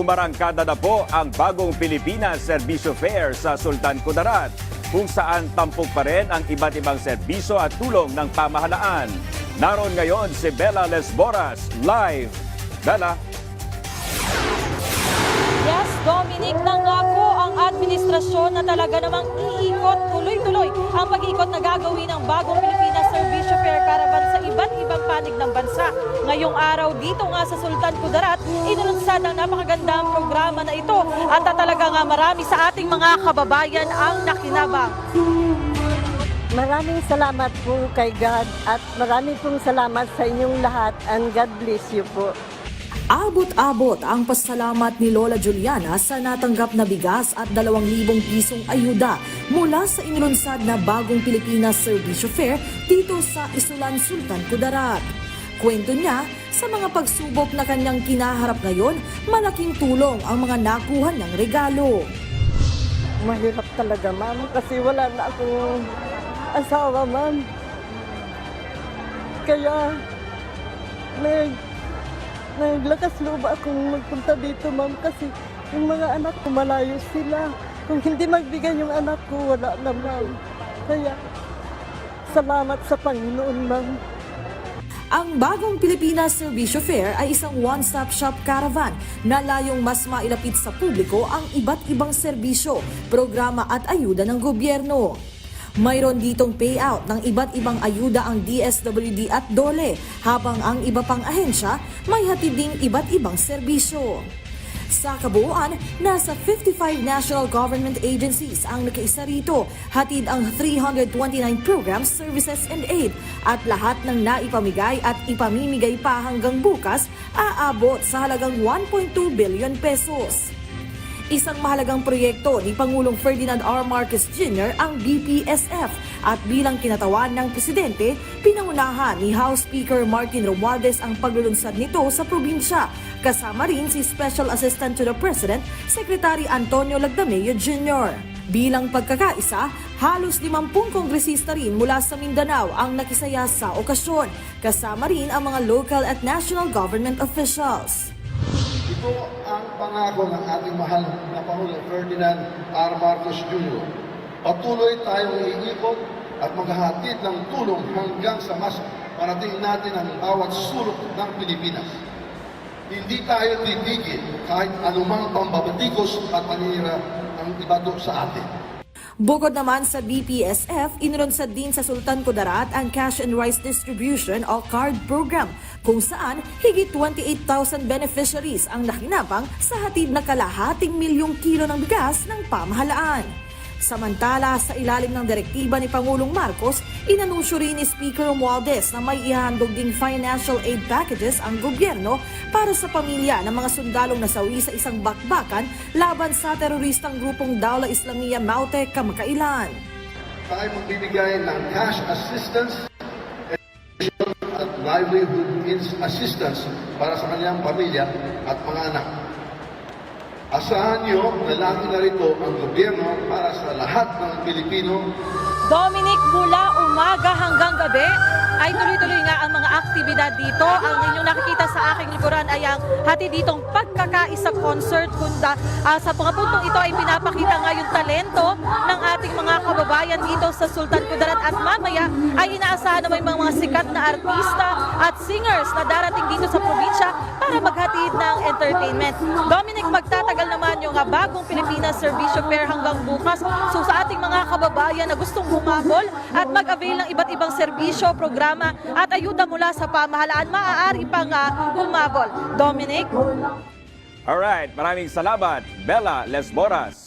Umarangkada na po ang bagong Pilipinas Serbisyo Fair sa Sultan Kudarat, kung saan tampok pa rin ang iba't ibang serbisyo at tulong ng pamahalaan. Naroon ngayon si Bella Lesboras, live. Bella? Yes, Dominic, nangako ang administrasyon na talaga namang iikot tuloy-tuloy ang pag-iikot na gagawin ng bagong Pilipinas Serbisyo Fair Caravan sa iba't ibang panig ng bansa. Ngayong araw dito nga sa Sultan Kudarat, inunsad ang napakagandang programa na ito at talaga nga marami sa ating mga kababayan ang nakinabang. Maraming salamat po kay God at maraming pong salamat sa inyong lahat and God bless you po. Abot-abot ang pasalamat ni Lola Juliana sa natanggap na bigas at 2,000 pisong ayuda mula sa inilunsad na bagong Pilipinas Serbisyo Fair dito sa Isulan, Sultan Kudarat. Kwento niya, sa mga pagsubok na kanyang kinaharap ngayon, malaking tulong ang mga nakuha niyang regalo. Mahirap talaga, ma'am, kasi wala na akong asawa, ma'am. Kaya naglakas loob akong magpunta dito, ma'am, kasi yung mga anak ko malayo sila. Kung hindi magbigay yung anak ko, wala na, ma'am. Kaya salamat sa Panginoon, ma'am. Ang bagong Pilipinas Serbisyo Fair ay isang one-stop shop caravan na layong mas mailapit sa publiko ang iba't ibang serbisyo, programa at ayuda ng gobyerno. Mayroon ditong payout ng iba't ibang ayuda ang DSWD at DOLE, habang ang iba pang ahensya may hatid ding iba't ibang serbisyo. Sa kabuuan, nasa 55 national government agencies ang nakaisa rito, hatid ang 329 programs, services and aid, at lahat ng naipamigay at ipamimigay pa hanggang bukas aabot sa halagang 1.2 billion pesos. Isang mahalagang proyekto ni Pangulong Ferdinand R. Marcos Jr. ang BPSF at bilang kinatawan ng Presidente, pinangunahan ni House Speaker Martin Romualdez ang paglulunsad nito sa probinsya, kasama rin si Special Assistant to the President, Secretary Antonio Lagdameo Jr. Bilang pagkakaisa, halos 50 kongresista rin mula sa Mindanao ang nakisaya sa okasyon, kasama rin ang mga local at national government officials. Ito ang pangako ng ating mahal na Pangulong Ferdinand R. Marcos Jr. Patuloy tayong iikot at maghahatid ng tulong hanggang sa mas parating natin ang bawat sulok ng Pilipinas. Hindi tayo titigil kahit anumang pambabatikos at paninira ang ibato sa atin. Bukod naman sa BPSF, inilunsad din sa Sultan Kudarat ang Cash and Rice Distribution o CARD program, kung saan higit 28,000 beneficiaries ang nakinabang sa hatid na kalahating milyong kilo ng bigas ng pamahalaan. Samantala, sa ilalim ng direktiba ni Pangulong Marcos, inanunsyo rin ni Speaker Romualdez na may ihahandog ding financial aid packages ang gobyerno para sa pamilya ng mga sundalong nasawi sa isang bakbakan laban sa teroristang grupong Dawla Islamiyah Maute kamakailan. Tayo magbibigay ng cash assistance at livelihood assistance para sa kanyang pamilya at mga anak. Asahan niyo na lagi na rito ang gobyerno para sa lahat ng Pilipino. Dominic, mula umaga hanggang gabi ay tuloy-tuloy nga ang mga aktibidad dito. Ang inyong nakikita sa aking likuran ay ang hati ditong pagkakaisa concert. Kunda, sa mga puntong ito ay pinapakita nga yung talento ng ating mga kababayan dito sa Sultan Kudarat. At mamaya ay inaasahan na may mga sikat na artista at singers na darating dito sa probinsya para maghatid ng entertainment. Dominic, magtatagal naman yung bagong Pilipinas Serbisyo Fair hanggang bukas. So sa ating mga kababayan na gustong humabol at mag-avail ng iba't ibang serbisyo, programa at ayuda mula sa pamahalaan, maaari pang humabol. Dominic? Alright, maraming salamat, Bella Lesboras.